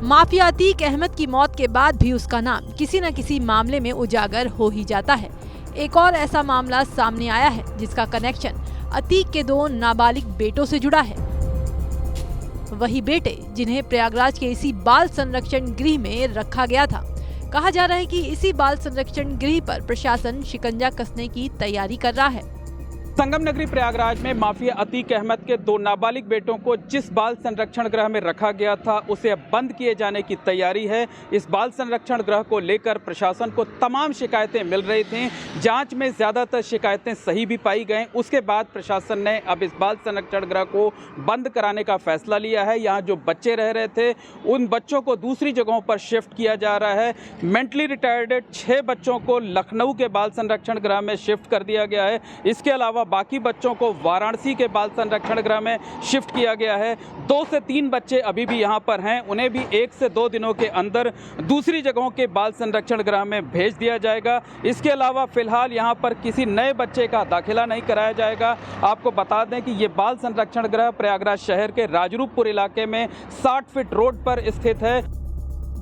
Mafia Atiq Ahmad की मौत के बाद भी उसका नाम किसी न किसी मामले में उजागर हो ही जाता है। एक और ऐसा मामला सामने आया है जिसका कनेक्शन अतीक के 2 नाबालिग बेटों से जुड़ा है। वही बेटे जिन्हें प्रयागराज के इसी बाल संरक्षण गृह में रखा गया था। कहा जा रहा है कि इसी बाल संरक्षण गृह पर प्रशासन शिकंजा कसने की तैयारी कर रहा है। संगम नगरी प्रयागराज में माफिया अतीक अहमद के 2 नाबालिग बेटों को जिस बाल संरक्षण गृह में रखा गया था उसे अब बंद किए जाने की तैयारी है। इस बाल संरक्षण गृह को लेकर प्रशासन को तमाम शिकायतें मिल रही थीं। जांच में ज़्यादातर शिकायतें सही भी पाई गई। उसके बाद प्रशासन ने अब इस बाल संरक्षण गृह को बंद कराने का फैसला लिया है। यहाँ जो बच्चे रह रहे थे उन बच्चों को दूसरी जगहों पर शिफ्ट किया जा रहा है। मेंटली रिटायर्ड 6 बच्चों को लखनऊ के बाल संरक्षण गृह में शिफ्ट कर दिया गया है। इसके अलावा बाकी बच्चों को वाराणसी के बाल संरक्षण गृह में शिफ्ट किया गया है। 2 से 3 बच्चे अभी भी यहाँ पर हैं, उन्हें भी 1 से 2 दिनों के अंदर दूसरी जगहों के बाल संरक्षण गृह में भेज दिया जाएगा। इसके अलावा फिलहाल यहाँ पर किसी नए बच्चे का दाखिला नहीं कराया जाएगा। आपको बता दें कि ये बाल संरक्षण गृह प्रयागराज शहर के राजरूपपुर इलाके में 60 फीट रोड पर स्थित है।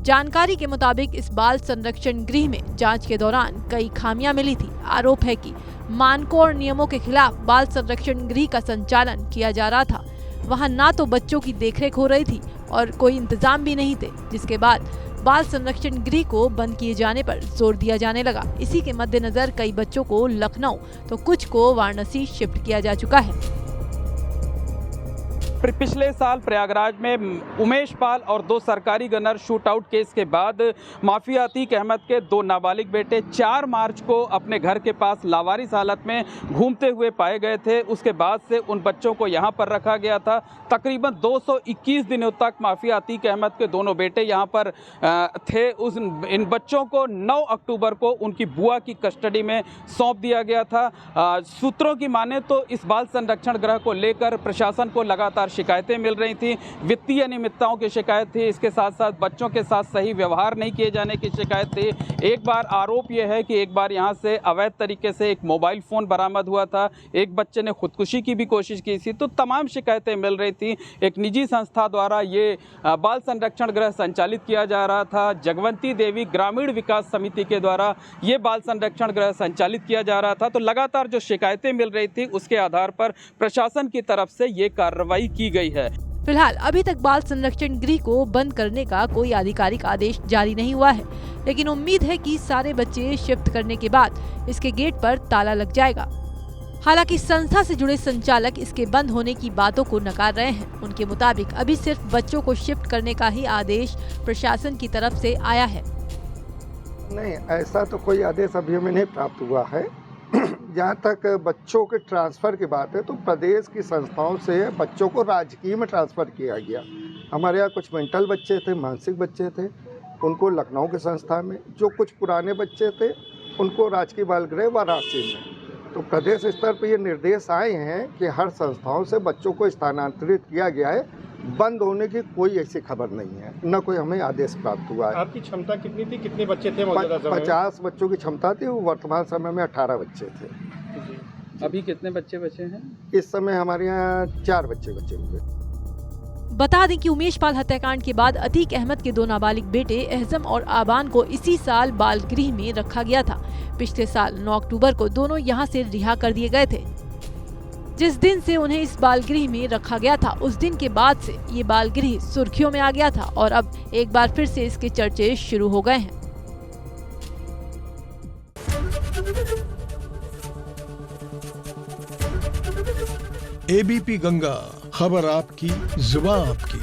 जानकारी के मुताबिक इस बाल संरक्षण गृह में जांच के दौरान कई खामियां मिली थी। आरोप है कि मानकों और नियमों के खिलाफ बाल संरक्षण गृह का संचालन किया जा रहा था। वहां ना तो बच्चों की देखरेख हो रही थी और कोई इंतजाम भी नहीं थे, जिसके बाद बाल संरक्षण गृह को बंद किए जाने पर जोर दिया जाने लगा। इसी के मद्देनजर कई बच्चों को लखनऊ तो कुछ को वाराणसी शिफ्ट किया जा चुका है। पिछले साल प्रयागराज में उमेश पाल और 2 सरकारी गनर शूट आउट केस के बाद माफिया अतीक अहमद के 2 नाबालिग बेटे 4 मार्च को अपने घर के पास लावारिस हालत में घूमते हुए पाए गए थे। उसके बाद से उन बच्चों को यहाँ पर रखा गया था। तकरीबन 221 दिनों तक माफिया अतीक अहमद के दोनों बेटे यहाँ पर थे। इन बच्चों को 9 अक्टूबर को उनकी बुआ की कस्टडी में सौंप दिया गया था। सूत्रों की माने तो इस बाल संरक्षण गृह को लेकर प्रशासन को लगातार शिकायतें मिल रही थी। वित्तीय अनियमितताओं की शिकायत थी। इसके साथ साथ बच्चों के साथ सही व्यवहार नहीं किए जाने की शिकायत थी। एक बार आरोप यह है कि एक बार यहाँ से अवैध तरीके से एक मोबाइल फ़ोन बरामद हुआ था। एक बच्चे ने खुदकुशी की भी कोशिश की थी। तो तमाम शिकायतें मिल रही थी। एक निजी संस्था द्वारा ये बाल संरक्षण गृह संचालित किया जा रहा था। जगवंती देवी ग्रामीण विकास समिति के द्वारा ये बाल संरक्षण गृह संचालित किया जा रहा था। तो लगातार जो शिकायतें मिल रही थी उसके आधार पर प्रशासन की तरफ से ये कार्रवाई की गई है। फिलहाल अभी तक बाल संरक्षण गृह को बंद करने का कोई आधिकारिक आदेश जारी नहीं हुआ है, लेकिन उम्मीद है कि सारे बच्चे शिफ्ट करने के बाद इसके गेट पर ताला लग जाएगा। हालांकि संस्था से जुड़े संचालक इसके बंद होने की बातों को नकार रहे हैं। उनके मुताबिक अभी सिर्फ बच्चों को शिफ्ट करने का ही आदेश प्रशासन की तरफ से आया है। नहीं, ऐसा तो कोई आदेश अभी हमें नहीं प्राप्त हुआ है। जहाँ तक बच्चों के ट्रांसफ़र की बात है तो प्रदेश की संस्थाओं से बच्चों को राजकीय में ट्रांसफ़र किया गया। हमारे यहाँ कुछ मेंटल बच्चे थे, मानसिक बच्चे थे, उनको लखनऊ के संस्था में, जो कुछ पुराने बच्चे थे उनको राजकीय बाल गृह वाराणसी में। तो प्रदेश स्तर पर ये निर्देश आए हैं कि हर संस्थाओं से बच्चों को स्थानांतरित किया गया है। बंद होने की कोई ऐसी खबर नहीं है, न कोई हमें आदेश प्राप्त हुआ है। आपकी क्षमता कितनी थी, कितने बच्चे थे मौजूदा समय में? 50 बच्चों की क्षमता थी। वर्तमान समय में 18 बच्चे थे। अभी कितने बच्चे बचे हैं? इस समय हमारे यहाँ 4 बच्चे बचे हुए। बता दें कि उमेश पाल हत्याकांड के बाद अतीक अहमद के 2 नाबालिग बेटे एहजम और आबान को इसी साल बाल गृह में रखा गया था। पिछले साल 9 अक्टूबर को दोनों यहां से रिहा कर दिए गए थे। जिस दिन से उन्हें इस बाल गृह में रखा गया था उस दिन के बाद से ये बाल गृह सुर्खियों में आ गया था और अब एक बार फिर से इसके चर्चे शुरू हो गए हैं। एबीपी गंगा, खबर आपकी, जुबान आपकी।